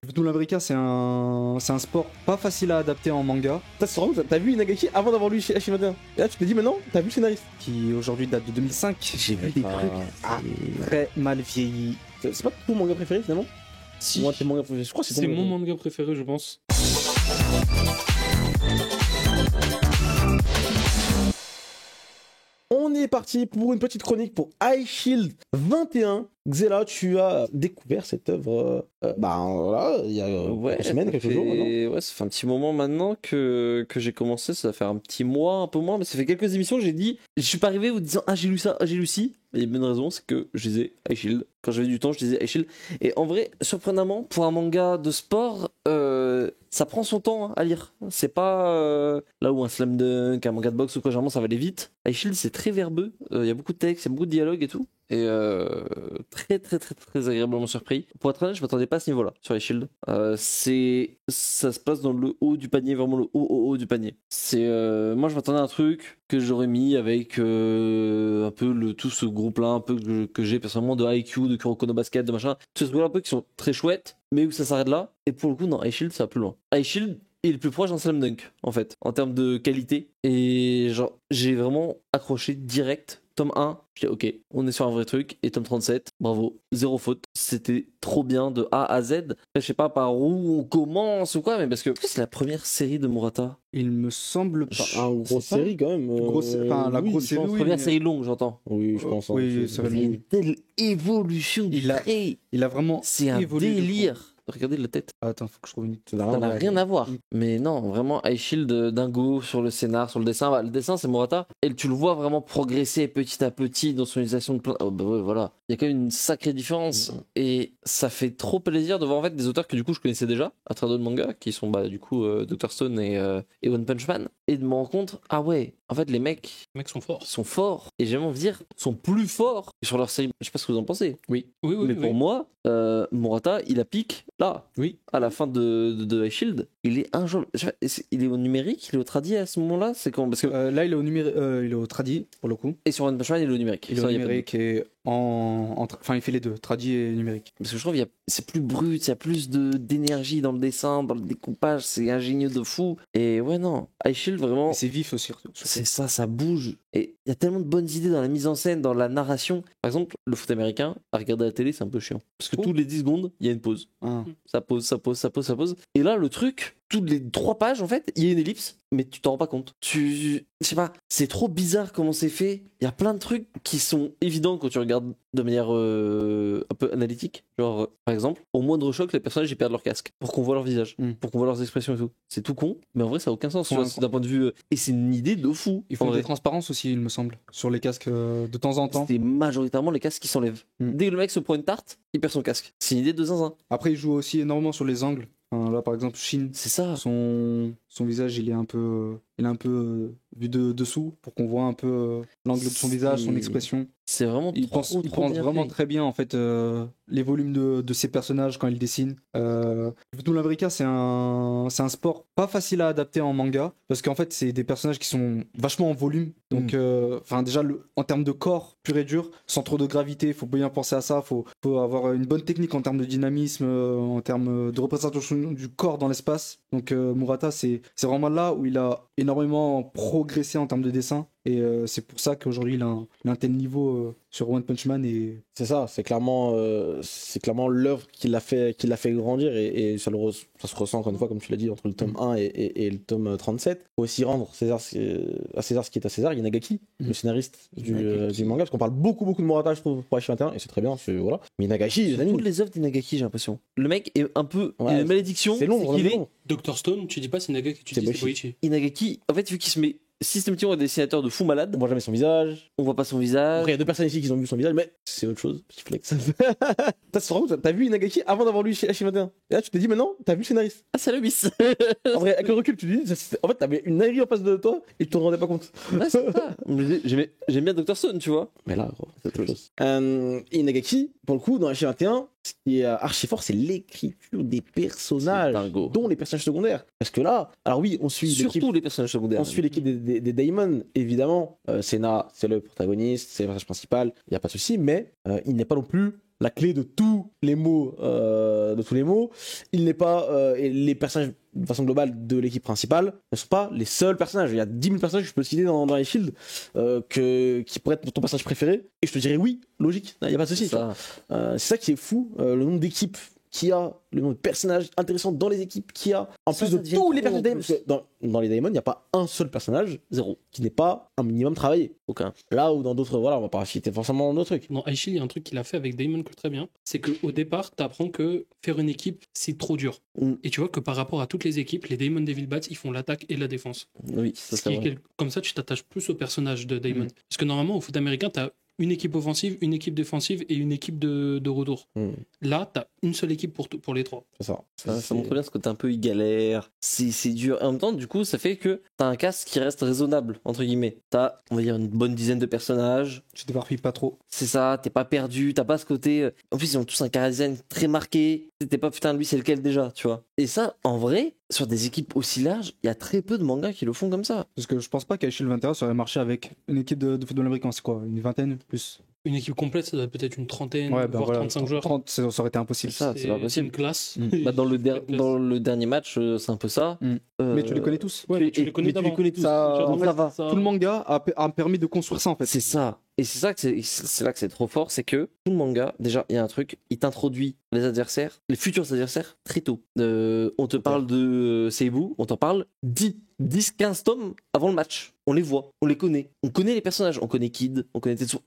Futo Labrika, c'est un sport pas facile à adapter en manga, T'as vu Inagaki avant d'avoir lu H21. Et là, tu te dis maintenant, t'as vu le scénariste. qui aujourd'hui date de 2005. J'ai vu des trucs. Très mal vieilli. C'est pas ton manga préféré finalement? Si. Moi, tes mangas préférés. Je crois que c'est C'est ton mon manga préféré, je pense. On est parti pour une petite chronique pour High Shield 21. Xela, tu as découvert cette œuvre voilà, il y a une semaine, quelques jours maintenant. Ouais, ça fait un petit moment maintenant que j'ai commencé, ça va faire un petit mois, un peu moins, mais ça fait quelques émissions que j'ai dit, je suis pas arrivé en vous disant ah j'ai lu ça, ah j'ai lu ci. Et il y a une bonne raison, c'est que je disais High Shield. Quand j'avais du temps, je disais High Shield. Et en vrai, surprenamment, pour un manga de sport, ça prend son temps à lire. C'est pas là où un slam dunk, un manga de boxe ou quoi, généralement ça va aller vite. High Shield, c'est très verbeux, il y a beaucoup de textes, il y a beaucoup de dialogues et tout. Et très agréablement surpris. Pour être honnête, je m'attendais pas à ce niveau-là sur les Shield. Ça se passe dans le haut du panier, vraiment le haut du panier. Moi je m'attendais à un truc que j'aurais mis avec un peu tout ce groupe-là, un peu que j'ai personnellement de IQ, de Kuroko no Basket, de machin. Tous ces trucs-là un peu qui sont très chouettes, mais où ça s'arrête là. Et pour le coup, non, High Shield ça va plus loin. High Shield il est plus proche d'un slam dunk en fait, en termes de qualité. Et genre, j'ai vraiment accroché direct. Tome 1, je dis ok, on est sur un vrai truc. Et tome 37, bravo, zéro faute. C'était trop bien de A à Z. Je sais pas par où on commence ou quoi, mais parce que c'est la première série de Murata. Il me semble pas. Une grosse série quand même. La grosse série, oui, Première mais- série longue, j'entends. Oui, je pense. Oui, ça va Il y a une telle évolution du trait. Il a vraiment C'est un évolué de fou. délire. Regardez la tête. Attends, faut que je trouve une. Ça n'a Ça n'a à rien à voir. Mm. Mais non, vraiment, High Shield dingo sur le scénar, sur le dessin. Bah, le dessin, c'est Murata. Et tu le vois vraiment progresser petit à petit dans son utilisation de plein. Oh, bah ouais, voilà. Il y a quand même une sacrée différence. Et ça fait trop plaisir de voir en fait des auteurs que du coup je connaissais déjà à travers d'autres mangas, qui sont du coup Dr. Stone et One Punch Man. Et de me rendre compte, ah ouais, en fait les mecs Les mecs sont forts. sont forts. Et j'aime envie de dire, sont plus forts que sur leur série. Je sais pas ce que vous en pensez. Oui, Mais pour moi, Murata, il a pique là. Oui. À la fin de High Shield, il est injouable. Il est au numérique, il est au tradi à ce moment-là. C'est quand parce que Là, il est au il est au tradi pour le coup. et sur One Punch Man, il est au numérique. Il est Ça, au y a pas de numérique et enfin, il fait les deux, tradi et numérique. Parce que je trouve c'est plus brut, il y a plus d'énergie dans le dessin, dans le découpage, c'est ingénieux de fou. Et ouais, non, High Shield, vraiment, Et c'est vif aussi. surtout. c'est ça bouge. Et il y a tellement de bonnes idées dans la mise en scène, dans la narration. Par exemple, le foot américain, à regarder à la télé, c'est un peu chiant. Parce que tous les 10 secondes, il y a une pause. Ah. Ça pose. Et là, le truc, toutes les 3 pages, en fait, il y a une ellipse, mais tu t'en rends pas compte. Je sais pas, c'est trop bizarre comment c'est fait. Il y a plein de trucs qui sont évidents quand tu regardes de manière un peu analytique. Genre, par exemple, au moindre choc, les personnages ils perdent leur casque pour qu'on voit leur visage, pour qu'on voit leurs expressions et tout. C'est tout con, mais en vrai, ça a aucun sens tu vois, d'un point de vue. Et c'est une idée de fou. Ils en font vrai. des transparences aussi, il me semble, sur les casques de temps en temps. C'est majoritairement les casques qui s'enlèvent. Dès que le mec se prend une tarte, il perd son casque. C'est une idée de zinzin. Après, il joue aussi énormément sur les angles. Enfin, là, par exemple, Shin, C'est ça. son visage, il est un peu vu de dessous pour qu'on voit un peu l'angle de son visage, son expression. C'est vraiment Il pense bien vraiment fait. très bien en fait les volumes de ses personnages quand il dessine. Futo Labrika, c'est un sport pas facile à adapter en manga parce qu'en fait c'est des personnages qui sont vachement en volume. Donc enfin déjà en termes de corps pur et dur, sans trop de gravité, faut bien penser à ça. Faut avoir une bonne technique en termes de dynamisme, en termes de représentation du corps dans l'espace. Donc Murata, c'est vraiment là où il a énormément progressé en termes de dessin. Et c'est pour ça qu'aujourd'hui il a un tel niveau sur One Punch Man. Et C'est ça, c'est clairement l'œuvre qui l'a fait grandir et ça se ressent encore une fois, comme tu l'as dit, entre le tome 1 et le tome 37. Faut aussi rendre à César ce qui est à César. Il y a Nagaki, le scénariste du manga, parce qu'on parle beaucoup de Murata, je trouve, pour H21, et c'est très bien, voilà. Mais Nagaki, les amis, Toutes les œuvres d'Inagaki, j'ai l'impression. Le mec est un peu Ouais, une malédiction. c'est long, qu'il vraiment. Dr. Stone, tu dis pas c'est Nagaki, tu C'est dis c'est Boichi. Boichi. Inagaki, en fait, vu qu'il se met systématiquement un dessinateur de fou malade, on voit jamais son visage. on voit pas son visage. Après, il y a 2 personnes ici qui ont vu son visage, mais c'est autre chose, petit flex. T'as vu Inagaki avant d'avoir lu H21. Et là, tu te dis maintenant, t'as vu le scénariste. Ah, c'est le bis. En vrai, avec le recul, tu te dis, en fait, t'avais une aérie en face de toi et tu t'en rendais pas compte. Ouais, c'est ça. Mais j'aime bien Dr. Stone, tu vois. Mais là, gros, c'est autre chose. Inagaki, pour le coup, dans H21, ce qui est archi fort, c'est l'écriture des personnages, C'est dingo. dont les personnages secondaires. Parce que là, alors oui, on suit l'équipe. Surtout les personnages secondaires. On suit l'équipe des Daimon, évidemment. Senna, c'est le protagoniste, c'est le personnage principal, il n'y a pas de souci, mais il n'est pas non plus la clé de tous les mots, il n'est pas, et les personnages de façon globale de l'équipe principale ne sont pas les seuls personnages. Il y a 10 000 personnages que je peux citer dans les Shield qui pourraient être ton personnage préféré, et je te dirais oui, logique, il n'y a pas de souci. C'est ça qui est fou, le nombre d'équipes qu'il y a, le nombre de personnages intéressants dans les équipes qu'il y a, en Ça, plus ça de devient tous les trop, en personnages. Dans les Daemon, il n'y a pas un seul personnage Zéro. qui n'est pas un minimum travaillé. Aucun. Là où dans d'autres, voilà, on va pas citer forcément d'autres trucs. Dans Aishil, il y a un truc qu'il a fait avec Daemon que très bien. C'est qu'au départ, tu apprends que faire une équipe, c'est trop dur. Mm. Et tu vois que par rapport à toutes les équipes, les Daemon Devil Bats, ils font l'attaque et la défense. Oui, ça Ce qui c'est est vrai. comme ça, tu t'attaches plus au personnage de Daemon. Parce que normalement, au foot américain, tu as une équipe offensive, une équipe défensive et une équipe de retour. Là, tu as une seule équipe pour les trois. C'est ça. Ça montre bien ce côté un peu il galère, c'est dur. Et en même temps, du coup, ça fait que t'as un cast qui reste raisonnable, entre guillemets. T'as, on va dire, une bonne dizaine de personnages. Tu t'éparpilles pas trop. C'est ça, t'es pas perdu, t'as pas ce côté. En plus, ils ont tous un chara design très marqué. T'es pas putain, lui, c'est lequel déjà, tu vois. Et ça, en vrai, sur des équipes aussi larges, il y a très peu de mangas qui le font comme ça. Parce que je pense pas qu'Aishil 21 ça aurait marché avec une équipe de football américain. C'est quoi? Une vingtaine plus? Une équipe complète, ça doit être peut-être une trentaine, Ouais, voire 35 joueurs. 30, ça aurait été impossible. C'est ça, c'est pas possible. une classe. Bah, dans le Une classe. dans le dernier match, c'est un peu ça. Mais tu les connais tous. Ouais, mais tu les connais mais tu les d'avant. connais tous. Ça, Donc en ça fait, va. tout le manga a permis de construire ça en fait. C'est ça. Et c'est ça que c'est là que c'est trop fort, c'est que tout le manga, déjà, il y a un truc, il t'introduit les adversaires, les futurs adversaires, très tôt. On te parle de Seibu, on t'en parle 10-15 tomes avant le match. On les voit, on les connaît. On connaît les personnages, on connaît Kid, on connaît Tetsu,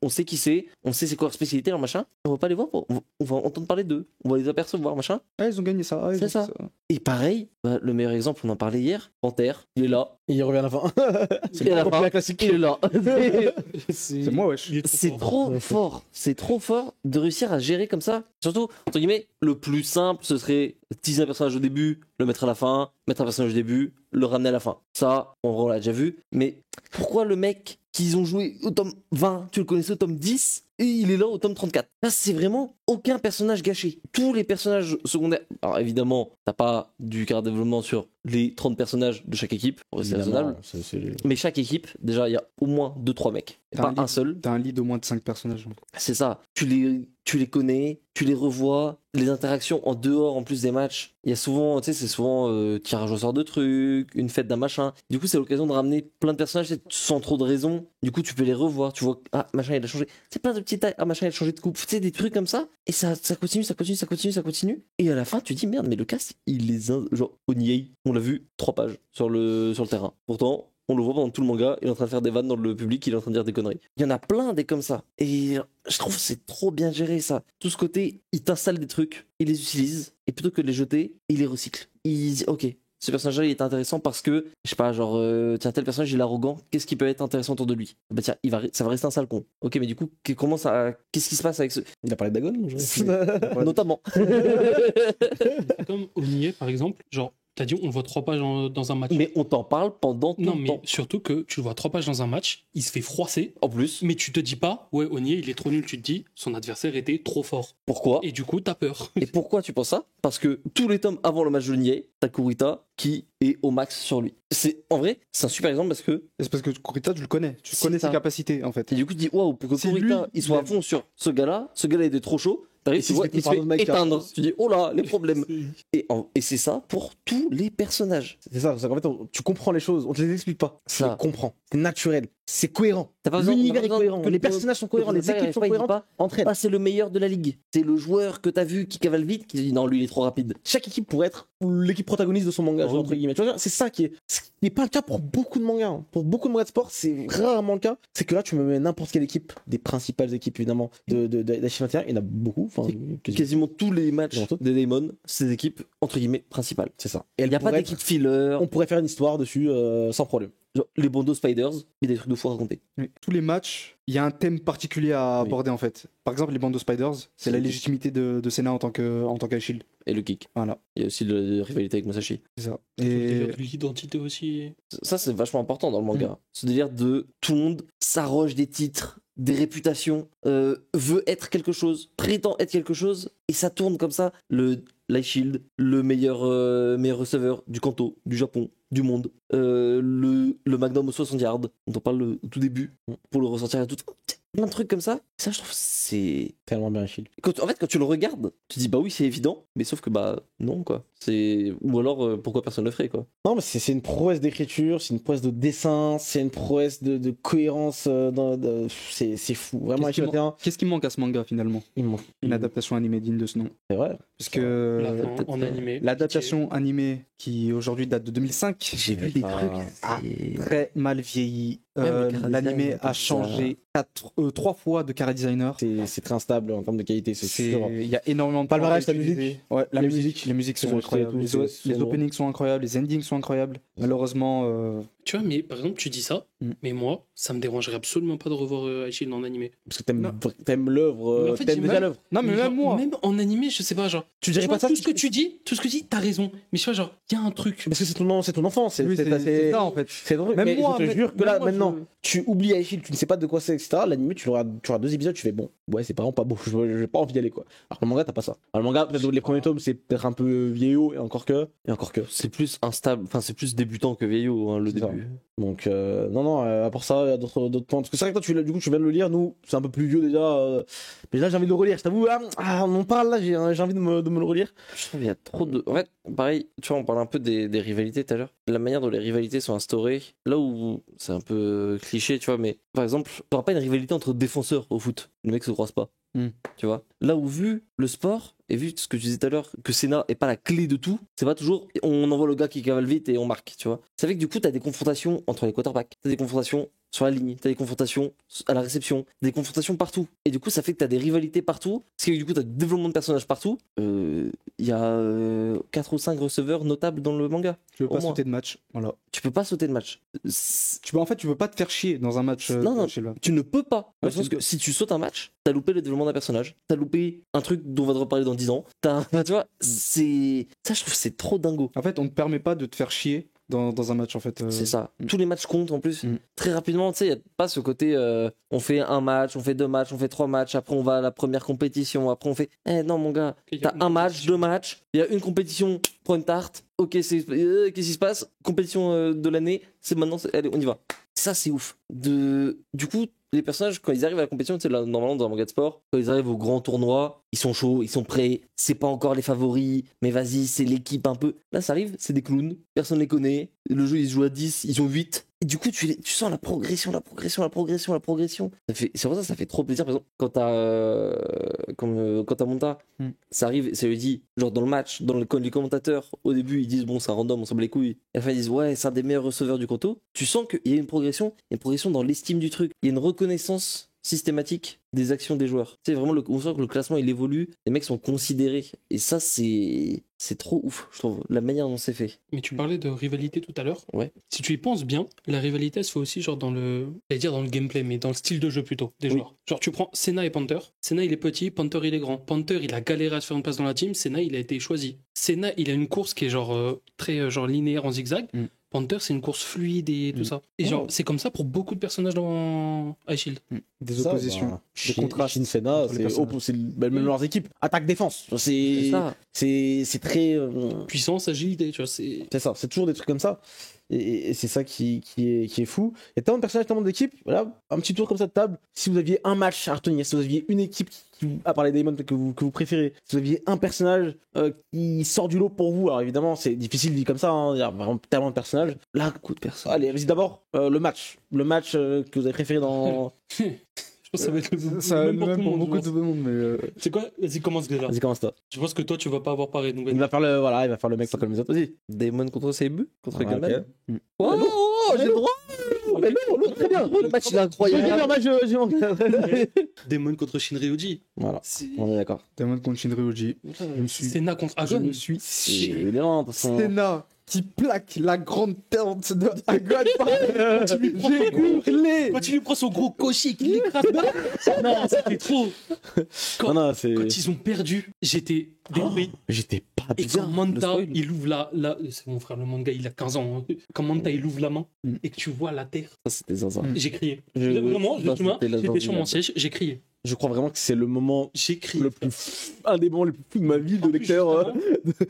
on sait qui c'est, on sait c'est quoi leur spécialité, leur machin. On va pas les voir, on va entendre parler d'eux, on va les apercevoir, machin. Ah, ils ont gagné ça. Ah, ils C'est ont ça. fait Et pareil, bah, le meilleur exemple, on en parlait hier, Panthère, il est là. Et il revient à la fin. Et à la fin, classique. il est là. C'est moi, wesh. Il est C'est fort. trop fort, c'est trop fort de réussir à gérer comme ça. Surtout, entre guillemets, le plus simple, ce serait teaser un personnage au début, le mettre à la fin, mettre un personnage au début, le ramener à la fin. Ça, on l'a déjà vu. Mais pourquoi le mec qu'ils ont joué au tome 20, tu le connaissais au tome 10, et il est là au tome 34? Là, c'est vraiment aucun personnage gâché. Tous les personnages secondaires. Alors évidemment, t'as pas du quart développement sur les 30 personnages de chaque équipe, c'est raisonnable. Mais chaque équipe, déjà, il y a au moins 2-3 mecs. T'as Pas un un lead. seul. T'as un lead au moins de 5 personnages. C'est ça. Tu les connais, tu les revois. Les interactions en dehors, en plus des matchs, il y a souvent, tu sais, c'est souvent tirage au sort de trucs, une fête d'un machin. Du coup, c'est l'occasion de ramener plein de personnages tu sais, sans trop de raison. Du coup, tu peux les revoir. Tu vois, ah, machin, il a changé. C'est plein de petits détails. Ah, machin, il a changé de coupe. Tu sais, des trucs comme ça. Et ça continue, ça continue, ça continue, ça continue. Et à la fin, tu dis, merde, mais le cast, il les a. Genre, Oniei, on l'a vu 3 pages sur le terrain. Pourtant, on le voit pendant tout le manga, il est en train de faire des vannes dans le public, il est en train de dire des conneries. Il y en a plein des comme ça. Et je trouve que c'est trop bien géré ça. Tout ce côté, il t'installe des trucs, il les utilise, et plutôt que de les jeter, il les recycle. Il dit, ok, ce personnage-là, il est intéressant parce que, je sais pas, genre, tiens, tel personnage, il est arrogant, qu'est-ce qui peut être intéressant autour de lui? Bah tiens, ça va rester un sale con. Ok, mais du coup, qu'est-ce qui se passe avec ce. Il a parlé de Dagon Notamment. Comme Onie, par exemple, genre, t'as dit, on voit 3 pages dans un match. Mais on t'en parle pendant tout Non, le mais temps. surtout que tu le vois 3 pages dans un match, il se fait froisser, En plus, mais tu te dis pas, ouais, Onie, il est trop nul, tu te dis, son adversaire était trop fort. pourquoi? Et du coup, t'as peur. Et pourquoi tu penses ça? Parce que tous les tomes avant le match de Nier, t'as Kurita qui est au max sur lui. En vrai, c'est un super exemple parce que. C'est parce que Kurita, tu le connais. Tu C'est connais ça. ses capacités en fait. Et du coup, tu dis waouh, pour que C'est Kurita lui, il soit à il fond sur ce gars-là était trop chaud. T'arrives, Et tu s'il vois, se fait il se par d'autres fait mecs, éteindre. Tu dis oh là, les problèmes. Et c'est ça pour tous les personnages. C'est ça, qu'en fait, tu comprends les choses, on te les explique pas. Tu Ça. les comprends. C'est naturel, c'est cohérent. T'as pas besoin- L'univers t'as est pas cohérent, besoin les que- personnages sont cohérents, que les le mec équipes sont arrive pas, il dit cohérentes entre elles. Ah, c'est le meilleur de la ligue. C'est le joueur que t'as vu qui cavale vite qui dit non, lui il est trop rapide. Chaque équipe pourrait être l'équipe protagoniste de son manga, Oui. entre guillemets. Tu vois, c'est ça qui n'est pas le cas pour beaucoup de mangas. Hein. Pour beaucoup de mangas de sport, c'est rarement le cas. C'est que là, tu me mets n'importe quelle équipe, des principales équipes évidemment d'Achieve 21, il y en a beaucoup. Enfin, Quasiment tous les matchs Quasiment tous. des Daemon, c'est des équipes entre guillemets principales. c'est ça. Il Et elle n'y a pas pourrait d'équipe filler. on pourrait faire une histoire dessus sans problème. Genre, les Bondo Spiders, il y a des trucs de fou à raconter. Oui. Tous les matchs, il y a un thème particulier à Oui. aborder en fait. Par exemple, les Bando Spiders, c'est la légitimité de Senna en tant qu'Aishil. Et le kick. Voilà, Il y a aussi la rivalité avec Masashi. c'est ça. Et Et l'identité aussi. Ça, c'est vachement important dans le manga. Ce délire de tout le monde s'arroge des titres, des réputations, veut être quelque chose, prétend être quelque chose, et ça tourne comme ça. L'Ice Shield, le meilleur receveur du Kanto, du Japon, du monde. Le Magnum au 60 yards, on en parle au tout début, pour le ressortir à tout. plein de trucs comme ça. Ça, je trouve, c'est Tellement bien, Achille. en fait, quand tu le regardes, tu dis bah oui, c'est évident, mais sauf que bah non quoi. Ou alors pourquoi personne le ferait quoi. Non, mais c'est une prouesse d'écriture, c'est une prouesse de dessin, c'est une prouesse de cohérence. C'est fou. Vraiment, Achille 21, Qu'est-ce qui manque à ce manga finalement? Une adaptation animée digne de ce nom. C'est vrai. Parce que Là, en animé. l'adaptation animée qui aujourd'hui date de 2005, J'ai vu des trucs. très mal vieilli. Ouais, mais Cara L'animé Design, a changé 3 fois de cara designer. C'est très instable en termes de qualité, c'est sûr. Il y a énormément de Palmarès, points la utilisés. musique. Ouais, Les les musiques sont c'est incroyables. tout, Les c'est openings sont incroyables, les endings sont incroyables. Malheureusement, Tu vois, mais par exemple, tu dis ça, mais moi, ça me dérangerait absolument pas de revoir Achille en animé. Parce que Non. t'aimes Mais l'œuvre, en fait, t'aimes j'ai déjà même- l'œuvre. non mais genre, même moi. Même en animé, je sais pas, genre. Tu dirais tu pas vois, ça tout ce que tu dis, t'as raison. Mais tu vois, genre, il y a un truc. Parce que c'est ton enfance. Oui, c'est ça en fait. C'est drôle. Même Mais moi, je te même- jure que même là, moi, maintenant, tu oublies Achille, tu ne sais pas de quoi c'est, etc. L'anime, tu regardes 2 épisodes, tu fais bon, ouais, c'est vraiment pas beau, j'ai pas envie d'y aller quoi. Alors que le manga, t'as pas ça. Alors, le manga, peut-être les premiers tomes, c'est peut-être un peu vieillot, et encore que. C'est plus instable, enfin c'est plus débutant que vieillot hein, le C'est ça. début. Donc, non, à part ça, il y a d'autres points. Parce que c'est vrai que toi, du coup, tu viens de le lire, nous, c'est un peu plus vieux déjà. Mais là, j'ai envie de le relire, je t'avoue, on en parle là, j'ai envie de me le relire. Je trouve qu'il y a trop de. En fait, pareil, tu vois, on parle un peu des rivalités tout à l'heure. La manière dont les rivalités sont instaurées, là où c'est un peu cliché, tu vois, mais par exemple, t'auras pas une rivalité entre défenseurs au foot. Les mecs se croisent pas. Tu vois. Là où, vu le sport, et vu ce que je disais tout à l'heure, que Senna est pas la clé de tout, c'est pas toujours on envoie le gars qui cavale vite et on marque, tu vois. Ça fait que du coup, t'as des confrontations entre les quarterbacks, t'as des confrontations sur la ligne, t'as des confrontations à la réception, des confrontations partout. Et du coup, ça fait que t'as des rivalités partout, ce qui fait que du coup, t'as du développement de personnages partout. Il y a 4 ou 5 receveurs notables dans le manga. Tu veux pas Au moins. sauter de match. Voilà. Tu peux pas sauter de match. En fait, tu veux pas te faire chier dans un match. Non, chez le- tu ne peux pas. Dans Ouais, le sens tu- que si tu sautes un match, t'as loupé le développement d'un personnage, t'as loupé un truc dont on va te reparler dans 10 ans. Tu vois, c'est. Ça, je trouve que c'est trop dingo. En fait, on ne te permet pas de te faire chier dans un match en fait. C'est ça. Tous les matchs comptent en plus. Mm. Très rapidement, tu sais, il n'y a pas ce côté on fait un match, on fait 2 matchs, on fait 3 matchs, après on va à la première compétition, après on fait. Non, mon gars, Il y a t'as une un match, compétition. 2 matchs, il y a une compétition, prends une tarte. Ok, qu'est-ce qui se passe? Compétition de l'année, c'est maintenant, allez, on y va. Ça, c'est ouf. Du coup, les personnages, quand ils arrivent à la compétition, tu sais, là, normalement, dans un manga de sport, quand ils arrivent au grand tournoi, ils sont chauds, ils sont prêts, c'est pas encore les favoris, mais vas-y, c'est l'équipe un peu. Là, ça arrive, c'est des clowns, personne les connaît, le jeu, ils se jouent à 10, ils ont 8. Et du coup, tu sens la progression. C'est pour ça que ça fait trop plaisir. Par exemple, quand t'as Monta, ça arrive, ça lui dit, genre dans le match, les commentateurs, au début, ils disent, bon, c'est un random, on s'en bat les couilles. Et à la fin, ils disent, ouais, c'est un des meilleurs receveurs du Kanto. Tu sens qu'il y a une progression dans l'estime du truc. Il y a une reconnaissance systématique des actions des joueurs. C'est vraiment on sent que le classement il évolue, les mecs sont considérés et ça c'est trop ouf, je trouve, la manière dont c'est fait. Mais tu parlais de rivalité tout à l'heure. Ouais. Si tu y penses bien, la rivalité elle se fait aussi genre dans le gameplay, mais dans le style de jeu plutôt des joueurs. Genre tu prends Senna et Panther. Senna il est petit, Panther il est grand. Panther il a galéré à se faire une place dans la team. Senna il a été choisi. Senna il a une course qui est genre très genre linéaire en zigzag. Panther, c'est une course fluide et tout ça. Et genre, c'est comme ça pour beaucoup de personnages dans High Shield. Des oppositions, des contrastes. Shin Senna, entre les personnages. c'est même leurs équipes. Attaque-défense. C'est très. Puissance, agilité, tu vois, c'est. C'est ça, c'est toujours des trucs comme ça. Et c'est ça qui est fou. Il y a tellement de personnages, tellement d'équipes. Voilà, un petit tour comme ça de table. Si vous aviez un match à retenir, si vous aviez une équipe à part les Daemon que vous préférez, si vous aviez un personnage qui sort du lot pour vous, alors évidemment, c'est difficile dit comme ça, hein, il y a vraiment tellement de personnages. Là, Beaucoup de personnes. allez, vas-y d'abord, le match. Le match que vous avez préféré dans. Je pense que ça va être Ça même pour tout le monde. beaucoup de monde, mais. C'est quoi? Vas-y, commence déjà. Vas-y, commence toi. Je pense que toi, tu vas pas avoir pareil. Donc, Il va faire le mec pas comme les autres. Vas-y. Daemon contre Seibu, contre Ouais, Gunman. ok. Oh, j'ai le droit. Mais non, l'autre, très bien. Le match il est incroyable. Meilleur match, j'ai manqué. Demon contre Shinryu-ji. Voilà, C'est on est d'accord. Demon contre Shinryu-ji. Senna contre Je Agon. me suis C'est chié. évidemment, de toute façon. Senna qui plaque la grande tente de Agon. J'ai hurlé. Quand tu lui prends son gros cocher qui l'écrase. Non, c'était trop. Non, c'est. Quand ils ont perdu, j'étais détruit. J'étais pas Et quand bien. Manta, spoil. il ouvre c'est mon frère, le manga, il a 15 ans. Hein. Quand Manta, il ouvre la main et que tu vois la terre, Ça c'était zinzin. j'ai crié. Je- Vraiment, ça, justement, c'était la j'étais sur mon ordinaire. siège, j'ai crié. Je crois vraiment que c'est le moment J'écris. un des moments les plus fous de ma vie de lecteur.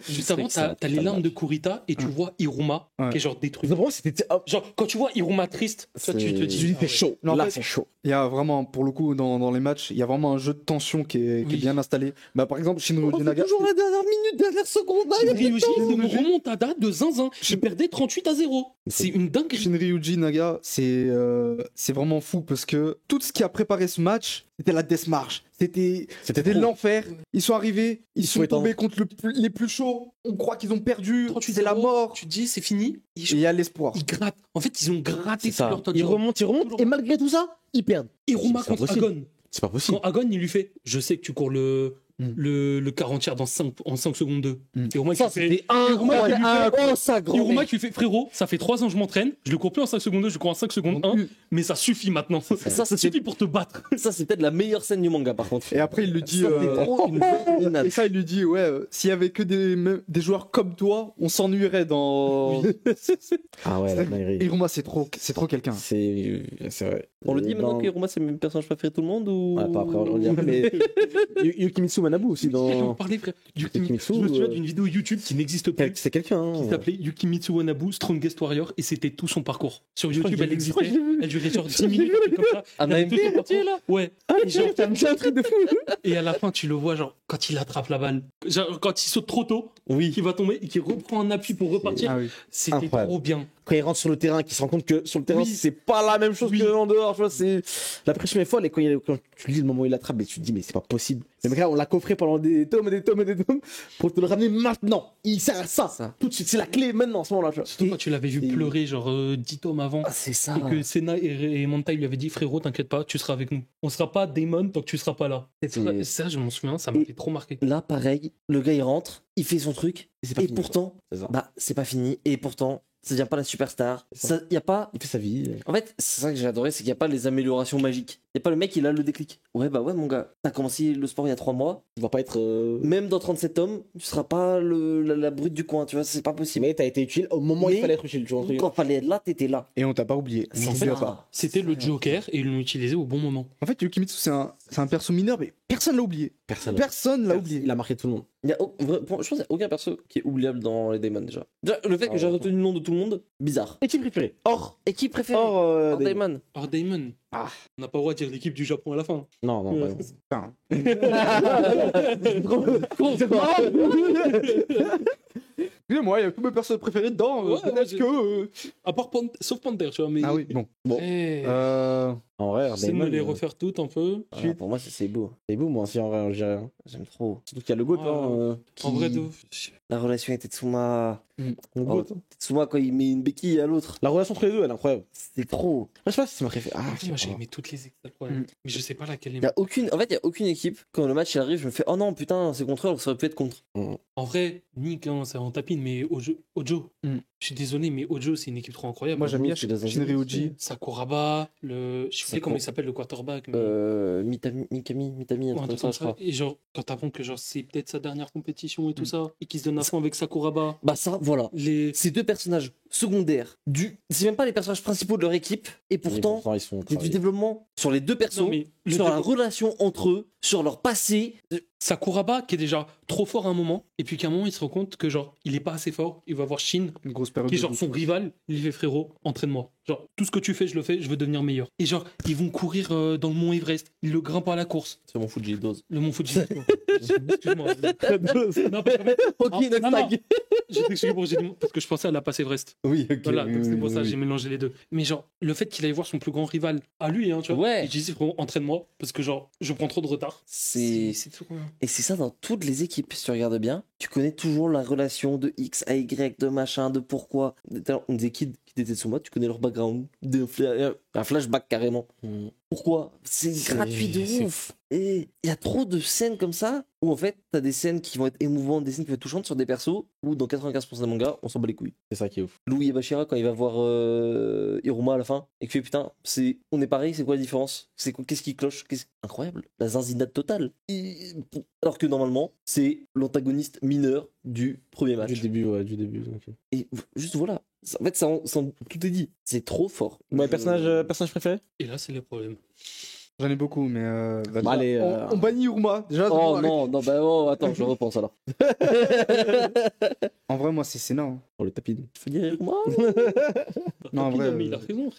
Juste avant, t'as les larmes de Kurita et tu vois Iruma qui est genre détruit. Pour moi, c'était. Genre, quand tu vois Iruma triste, toi, tu te dis. C'est chaud. Non, en Là, fait, c'est chaud. Il y a vraiment, pour le coup, dans les matchs, il y a vraiment un jeu de tension qui est bien installé. Bah, par exemple, Shinryu Naga. Toujours la dernière minute, dernière seconde. Ryuji, c'est une remontada de zinzin. Il perdait 38-0. C'est une dinguerie. Shinryuji Naga, c'est vraiment fou parce que tout ce qui a préparé ce match, c'était la death march. C'était trop. l'enfer. Ils sont arrivés, ils sont faut tombés contre les plus chauds. On croit qu'ils ont perdu. 38-0, C'est la mort. Tu te dis, c'est fini. Et il y a l'espoir. Ils grattent. En fait, ils ont gratté C'est ça. leur Ils touchdown. remontent, et malgré tout ça, ils perdent. Iruma C'est pas contre possible. Agon. C'est pas possible. Quand Agon, il lui fait je sais que tu cours le 40 tiers en 5 secondes 2. Iruma Ça, qui fait c'était incroyable. Oh, ça, grand. Iruma qui lui fait frérot, ça fait 3 ans que je m'entraîne, je le cours plus en 5 secondes 2, je le cours en 5 secondes 1, mais ça suffit maintenant. Ça suffit pour te battre. Ça, c'est peut-être la meilleure scène du manga, par contre. Et après, il lui dit. Ça, c'est trop une bonne Et ça, il lui dit, ouais, s'il y avait que des joueurs comme toi, on s'ennuierait dans. Ah ouais, la dinguerie. Iruma, c'est trop quelqu'un. C'est vrai. On le dit maintenant Dans- que Hiruma c'est le personnage préféré de tout le monde ou. Ouais, pas après, on le dit après, mais Yukimitsu Manabu aussi J'en dans. parlais, frère. Yukimitsu, Je me souviens d'une vidéo YouTube qui n'existe plus. C'est quelqu'un. Qui Hein. s'appelait Yukimitsu Wanabu Strongest Warrior et c'était tout son parcours. Sur crois YouTube, que elle j'ai vu, je crois existait. que je l'ai vu. Elle durait genre 10 minutes, un truc comme ça. Ah, Il avait mais tout son MP, parcours. là Ouais. Et genre, t'as mis un truc de fou. Et à la fin, tu le vois, genre, quand il attrape la balle, genre, quand il saute trop tôt, Oui. qu'il va tomber et qu'il reprend un appui pour repartir, Ah oui. c'était incroyable. trop bien. Quand il rentre sur le terrain, qu'il se rend compte que sur le terrain, Oui. c'est pas la même chose Oui. que en dehors. Tu vois, c'est la pression est folle. Et quand tu lis le moment où il l'attrape, et tu te dis, mais c'est pas possible. Mais mec, on l'a coffré pendant des tomes et des tomes et des tomes pour te le ramener maintenant. Il sert à ça. Ça. Tout de suite, c'est la clé maintenant, en ce moment-là. tu vois. Surtout quand tu l'avais vu et- pleurer, genre 10 tomes avant. Ah, c'est ça. Et que Senna et Manta lui avaient dit frérot, t'inquiète pas, tu seras avec nous. On sera pas Damon tant que tu seras pas là. Et C'est- ça, je m'en souviens, ça m'a fait trop marqué. Là, pareil, le gars il rentre, il fait son truc, c'est pas et fini, pourtant, C'est ça. bah, c'est pas fini, et pourtant, ça devient pas la superstar. Ça, y a pas. Il fait sa vie. En fait, c'est ça que j'ai adoré, c'est qu'il n'y a pas les améliorations magiques. Il n'y a pas le mec, il a le déclic. Ouais, bah ouais, mon gars, t'as commencé le sport il y a 3 mois. Il va pas être. Même dans 37 tomes, tu seras pas la brute du coin, tu vois, c'est pas possible. Mais t'as été utile au moment où il Mais- fallait être utile. Tu vois, un truc. Quand fallait être là, t'étais là. Et on t'a pas oublié. C'est On En fait, t'oublie ça. pas. C'était le Joker et ils l'ont utilisé au bon moment. En fait, Yukimitsu, c'est un perso mineur, mais personne l'a oublié. Personne l'a oublié. Il a marqué tout le monde. Je pense qu'il n'y a aucun perso qui est oubliable dans les Daemon déjà. Déjà, le fait que j'ai retenu le nom de tout le monde, bizarre. Équipe préférée. Or. Équipe préférée. Or. Hors Daemon. Alors Damon, Ah. on n'a pas le droit de dire l'équipe du Japon à la fin. Non, non, Ouais. pas. Excusez-moi, il y a tous mes persos préférés dedans. Ouais, Peut-être ouais, que. À part sauf Panther, tu vois. Mais... Ah oui, bon. Bon. Eh, En vrai, j'essaie de me les refaire toutes un peu. Ah, pour moi, c'est beau. C'est beau, moi aussi, en vrai, en Algérien. hein. J'aime trop. Surtout qu'il y a le GOAT. Ah. Hein, En vrai, de... La relation avec Tetsuma. le Oh, GOAT. Tetsuma, quand il met une béquille à l'autre, La relation entre les deux, elle est incroyable. c'est trop. Je sais pas si c'est ma préférée. Ah, Moi, j'ai aimé toutes les extras. Ouais. Mm. Mais je sais pas laquelle Y a aucune... En fait, il n'y a aucune équipe, quand le match il arrive, je me fais oh non, putain, c'est contre eux, alors ça aurait pu être contre. En vrai, Nick, hein, c'est en tapine, mais Ojo. Mm. Je suis désolé, mais Ojo, c'est une équipe trop incroyable. Moi, j'aime bien c'est dans un Shinryuji. Sakuraba, je sais comment il s'appelle le quarterback. Mais... Mitami, un Ouais, truc un comme truc ça, je crois. Et genre, quand t'apprends que genre, c'est peut-être sa dernière compétition et tout ça, et qu'il se donne à fond avec Sakuraba, Bah ça, voilà. Ces deux personnages secondaires, c'est même pas les personnages principaux de leur équipe, et pourtant, ils sont. il y a du développement sur les deux persos, Non, mais le sur la développement- relation entre eux, sur leur passé. Sakuraba qui est déjà trop fort à un moment, et puis qu'à un moment il se rend compte que genre il est pas assez fort, il va voir Shin, Une grosse période. qui est de genre doute. son rival, il lui fait frérot, entraîne-moi. Genre tout ce que tu fais, je le fais, je veux devenir meilleur. Et genre ils vont courir dans le mont Everest, ils le grimpent à la course, C'est mon Fuji dose. le mont Fuji. Excuse-moi. Non, parce qu'en fait, Ok, non, next non, tag. j'ai excusé pour j'ai dit parce que je pensais à la passe Everest. Oui, ok. Voilà, oui, donc c'est oui, pour ça oui, que j'ai oui. mélangé les deux. Mais genre, le fait qu'il aille voir son plus grand rival à lui, hein, tu vois. Ouais. Et je disais, frérot, entraîne-moi, parce que genre, je prends trop de retard. C'est tout. Quoi. Et c'est ça dans toutes les équipes, si tu regardes bien. Tu connais toujours la relation de X à Y, de machin, de pourquoi. On des kids qui étaient sous moi, tu connais leur background, un flashback carrément. Pourquoi? C'est gratuit de c'est ouf. Et il y a trop de scènes comme ça où en fait t'as des scènes qui vont être émouvantes, des scènes qui vont être touchantes sur des persos où dans 95% des mangas on s'en bat les couilles. C'est ça qui est ouf. Louis Bashira quand il va voir Hiruma à la fin et qu'il fait putain, on est pareil, c'est quoi la différence? Qu'est-ce qui cloche? Incroyable, la zinzinade totale. Alors que normalement c'est l'antagoniste mineur du premier match. Du début, ouais, du début. ok. Et juste voilà. En fait, tout est dit. C'est trop fort. Ouais, personnage préféré? Et là, c'est le problème. J'en ai beaucoup, mais Bon, allez, on bannit Urma. Déjà, Oh arrête. non, non, bah oh, attends, je repense alors. En vrai, moi, c'est Senna. Hein. on le tapine. Tu veux dire moi Non, en vrai, mais il a raison.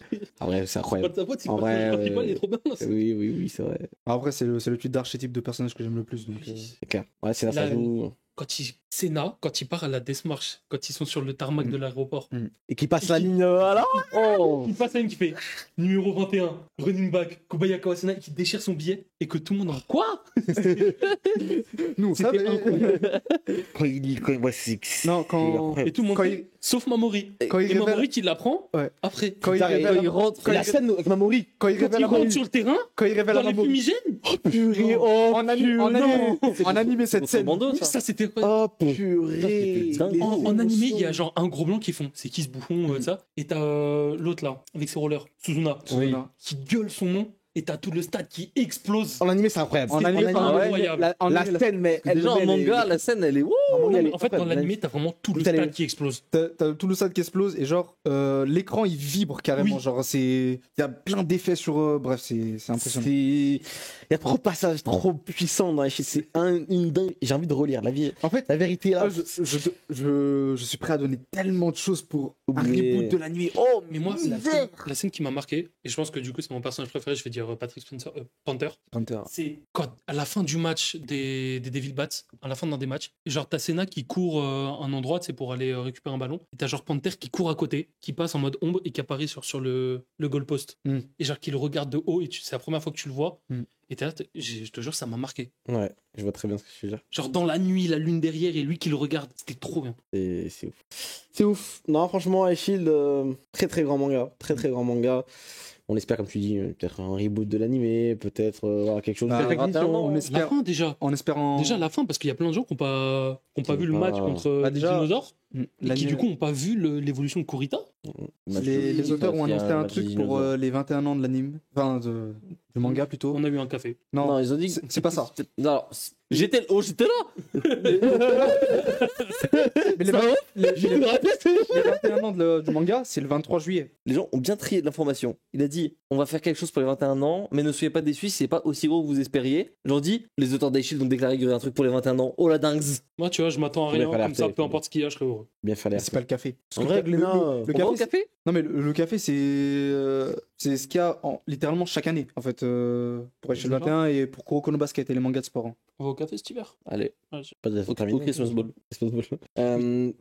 En vrai, c'est C'est pas incroyable. de sa faute, c'est En pas vrai, le principal, il est trop bien. Oui, c'est vrai. Après, c'est le type d'archétype de personnage que j'aime le plus. Donc, C'est clair. Ouais, c'est la Là, ça joue. Senna, quand il part à la Death March, quand ils sont sur le tarmac de l'aéroport, Et qui passe la ligne là. Oh il passe à une qui fait numéro 21, running back, Kubaya Kawasena, qui déchire son billet et que tout le monde en quoi nous, on C'était savait. incroyable. Ouais, c'est. Non, quand, Et tout le monde quand, fait, il, sauf Mamori. quand il Et révèle, Mamori qui l'apprend Ouais. après. quand il Putain, révèle, il rentre, quand La il- scène avec Mamori. quand il Quand révèle il à rentre Mamori- sur le terrain, quand il révèle dans à les Mamori- fumigènes, Purée, oh, en animé cette scène. Commando, ça. ça c'était quoi Oh, purée. Putain, c'était dingue. En animé, il y a genre un gros blanc qui font, c'est qui ce bouffon, ça. Et t'as l'autre là, avec ses rollers, Suzuna, Oui. qui gueule son nom. Et t'as tout le stade qui explose. En animé, c'est incroyable. En C'est animé, incroyable. La scène, mais. Déjà en manga, la scène elle est wouh. En fait, dans l'animé, t'as vraiment tout le Putain, stade qui explose. T'as tout le stade qui explose et genre l'écran il vibre carrément. Oui. Genre il y a plein d'effets sur. Bref, c'est impressionnant. Il y a trop de passages trop puissants dans la shit. C'est une dingue. J'ai envie de relire la vie. En fait, La vérité là. je suis prêt à donner tellement de choses pour un Oublier. reboot de l'anime. Oh, Mais moi, la scène qui m'a marqué, et je pense que du coup, c'est mon personnage préféré, je vais dire Patrick Spencer, Panther. C'est quand, à la fin du match des Devil Bats, à la fin d'un des matchs, genre t'as Senna qui court un endroit, c'est pour aller récupérer un ballon, et t'as genre Panther qui court à côté, qui passe en mode ombre et qui apparaît sur le goalpost. Mm. Et genre qui le regarde de haut, et c'est la première fois que tu le vois. Mm. Et t'es là, je te jure, ça m'a marqué. Ouais, je vois très bien ce que tu veux dire. Genre dans la nuit, la lune derrière, et lui qui le regarde, c'était trop bien. C'est ouf. C'est ouf. Non, franchement, High Shield, très très grand manga. Très très grand manga. On espère, comme tu dis, peut-être un reboot de l'animé, peut-être voilà, quelque chose de Bah, très 21 édition. ans, on La espère, fin déjà. en espérant. Déjà la fin, parce qu'il y a plein de gens qui n'ont pas vu le pas- match contre Bah, les déjà, dinosaures, et qui l'anime- du coup n'ont pas vu l'évolution de Kurita. les auteurs ont annoncé un truc pour les 21 ans de l'anime. Enfin, du manga plutôt. On a eu un café. Non, Non, ils ont dit. c'est pas ça. Non, j'étais là. Mais les 21 ans du manga, c'est le 23 juillet. Les gens ont bien trié de l'information. Il a dit on va faire quelque chose pour les 21 ans, mais ne soyez pas déçus, c'est pas aussi gros que vous espériez. J'en dis les auteurs d'Aishil ont déclaré qu'il y aurait un truc pour les 21 ans. Oh la dingue. Moi, tu vois, je m'attends à Mais rien. fallait Comme ça, arrêter. peu importe ce qu'il y a, je serais heureux. Bien fait l'air. C'est pas le café. En Parce vrai, que Glénat, le On va café, au café. non mais le café c'est ce qu'il y a littéralement chaque année en fait pour Échelle D'accord. 21 et pour Kuroko no Basket et les mangas de sport. Hein. On va au café cet hiver. Allez, Pas de au Christmas Ball.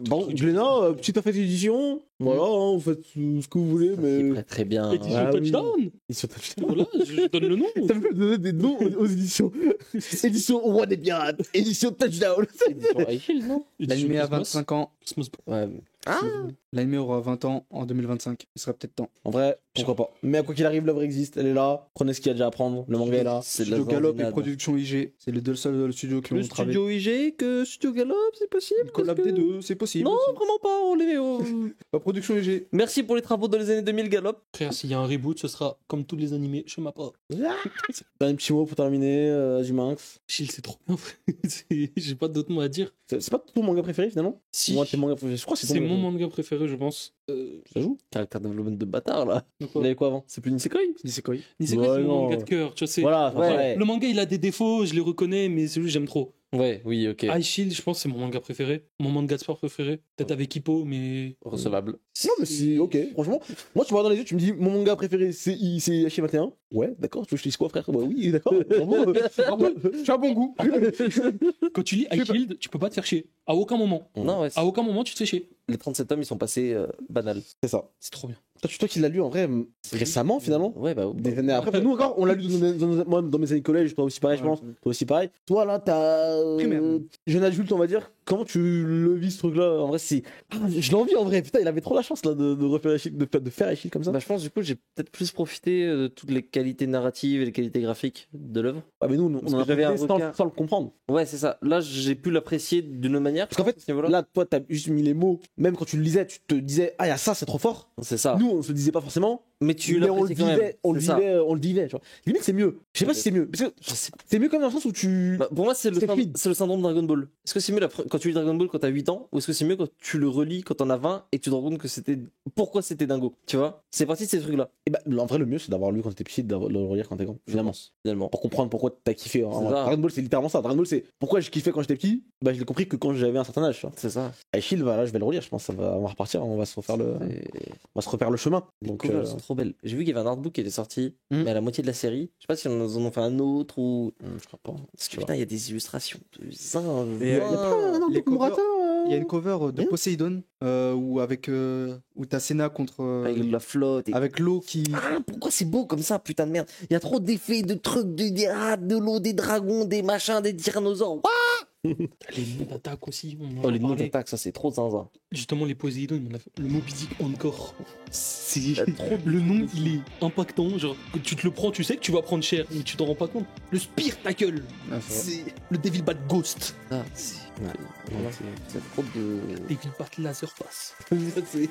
Bon, Glénat, petite fête édition. Voilà, vous faites ce que vous voulez, C'est mais. très très bien. Édition Ah oui. Touchdown. Ils sont Voilà, je donne le nom. T'as vu donner des noms aux éditions. Édition Roi des Pirates. Édition Touchdown. Sur Aishil, non Édition L'anime a Christmas. 25 ans. Christmas. Ouais. L'anime aura 20 ans en 2025. Il serait peut-être temps. En vrai, pourquoi pas. Mais à quoi qu'il arrive, l'œuvre existe, elle est là. Prenez ce qu'il y a déjà à prendre. Le manga est là. C'est de la Studio Gallop et zandinade. Production IG, c'est les deux seuls studios qui Le ont travaillé. studio IG que Studio Gallop, c'est possible. Une collab parce que- des deux, c'est possible. Non, aussi. vraiment pas. On les. Bah, Production IG. Merci pour les travaux dans les années 2000, Gallop. Frère, s'il y a un reboot, ce sera comme tous les animés chez Mappa. Dernier petit mot pour terminer, Juminx. Chill, c'est trop bien. J'ai pas d'autres mots à dire. C'est pas ton manga préféré finalement Si. Moi, tes mangas préférés. Je crois que c'est ton C'est manga mon préféré. manga préféré, je pense. Ça joue Caractère développement de bâtard là. Donc, Il avait quoi avant C'est plus une Nisekoi. Nisekoi. Nisekoi, Ouais, c'est mon non. manga de cœur. Tu vois, Voilà, Ouais. ouais. Le manga, il a des défauts, je les reconnais, mais celui j'aime trop. Ouais, oui, ok. High Shield, je pense, c'est mon manga préféré. Mon manga de sport préféré. Peut-être avec Hippo, mais. Recevable. Non, mais c'est ok, franchement. Moi, tu me vois dans les yeux, tu me dis mon manga préféré c'est H21. Ouais, d'accord, tu veux que je te dise quoi, frère? Bah oui, d'accord. Bravo. Tu as bon goût. Quand tu lis High Shield, tu peux pas te faire chier. À aucun moment. Non, ouais. À aucun moment, tu te fais chier. Les 37 tomes, ils sont passés banals. C'est ça. C'est trop bien. Toi qui l'as lu en vrai récemment finalement. Ouais, bah. Des années après, nous encore, on l'a lu moi, dans mes années collège, toi aussi pareil, je Ouais. pense. Toi aussi pareil. Toi là, t'as. Primaire. Jeune adulte, on va dire. Comment tu le vis ce truc-là? En vrai, c'est. Ah, je l'envie en vrai. Putain, il avait trop la chance là de refaire Achille, de faire Achille comme ça. Bah, je pense du coup j'ai peut-être plus profité de toutes les qualités narratives et les qualités graphiques de l'œuvre. Ah, mais nous, on Parce en a que j'avais un profité requin. sans le comprendre. Ouais, c'est ça. Là, j'ai pu l'apprécier d'une autre manière. Parce qu'en fait, à ce niveau-là. là, toi, t'as juste mis les mots. Même quand tu le lisais, tu te disais, ah, il y a ça, c'est trop fort. C'est ça. Nous, on se le disait pas forcément, Mais tu mais on le l'apprécies quand même. vivait, on le C'est ça. vivait, on le vivait, tu vois. Limite, c'est mieux. Je sais pas si c'est mieux. Parce que Je sais pas. c'est mieux comme dans le sens où tu. Bah, pour moi, c'est C'est fluide. le syndrome Dragon Ball. Est-ce que c'est mieux quand tu lis Dragon Ball quand t'as 8 ans ou est-ce que c'est mieux quand tu le relis quand t'en as 20 et que tu te rends compte que c'était. Pourquoi c'était dingo? Tu vois? C'est parti de ces trucs-là. Et bah, en vrai, le mieux, c'est d'avoir lu quand t'étais petit, de le relire quand t'es grand. Finalement. Finalement. Pour comprendre pourquoi t'as kiffé. Hein. C'est ça. Dragon Ball, c'est littéralement ça. Dragon Ball, c'est pourquoi je kiffais quand j'étais petit. Bah, je l'ai compris que quand j'avais un certain âge. Tu vois. C'est ça. Et Shield, voilà, je vais le relire. Je pense que on va repartir. On va se refaire on va se refaire le chemin. Les Donc, covers sont trop belles. J'ai vu qu'il y avait un artbook qui était sorti, Hmm. mais à la moitié de la série. Je sais pas si on en ont fait un autre ou. je crois pas. Parce que putain, il y a des illustrations de zinzin. Et, Y a pas un les truc Murata, Il y a une cover de Hein Poséidon où t'as Senna contre Avec la flotte. Et... avec l'eau qui. Ah, pourquoi c'est beau comme ça, putain de merde? Il y a trop d'effets, de trucs, de l'eau, des dragons, des machins, des tyrannosaures. Les mondes d'attaque aussi. On en Oh, a les mondes parlé. d'attaque, ça c'est trop zinzin. Justement, les Poséidon, on a fait le Moby Dick encore. C'est Il y a trop de- le nom, il est impactant. Genre, que tu te le prends, tu sais que tu vas prendre cher, mais tu t'en rends pas compte. Le Spear Tackle, c'est le Devil Bat Ghost. Ah, c'est. Ouais. Voilà. C'est trop de. Devil Bat Laser Pass. C'est-